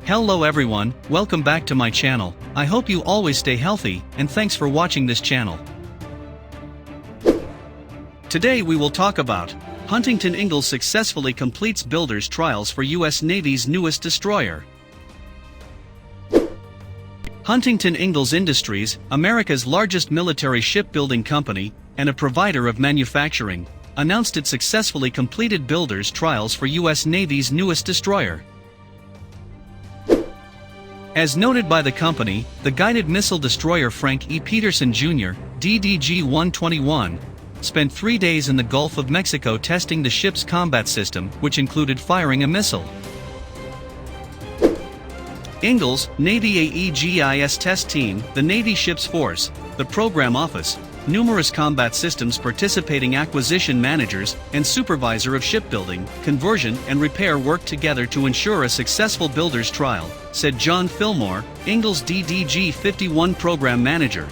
Hello everyone, welcome back to my channel. I hope you always stay healthy, and thanks for watching this channel. Today we will talk about Huntington Ingalls successfully completes builder's trials for U.S. Navy's newest destroyer. Huntington Ingalls Industries, America's largest military shipbuilding company, and a provider of manufacturing, announced it successfully completed builder's trials for U.S. Navy's newest destroyer. As noted by the company, the guided missile destroyer Frank E. Petersen Jr., DDG-121, spent 3 days in the Gulf of Mexico testing the ship's combat system, which included firing a missile. Ingalls, Navy AEGIS Test Team, the Navy Ships Force, the Program Office, numerous combat systems participating acquisition managers, and supervisor of shipbuilding, conversion and repair worked together to ensure a successful builder's trial, said John Fillmore, Ingalls DDG-51 Program Manager.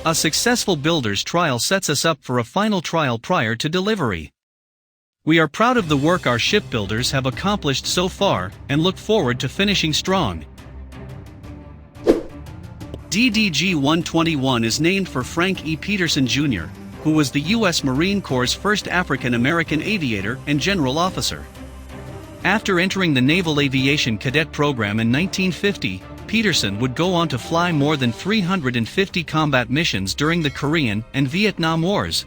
A successful builder's trial sets us up for a final trial prior to delivery. We are proud of the work our shipbuilders have accomplished so far, and look forward to finishing strong. DDG-121 is named for Frank E. Petersen Jr., who was the U.S. Marine Corps' first African-American aviator and general officer. After entering the Naval Aviation Cadet Program in 1950, Petersen would go on to fly more than 350 combat missions during the Korean and Vietnam Wars,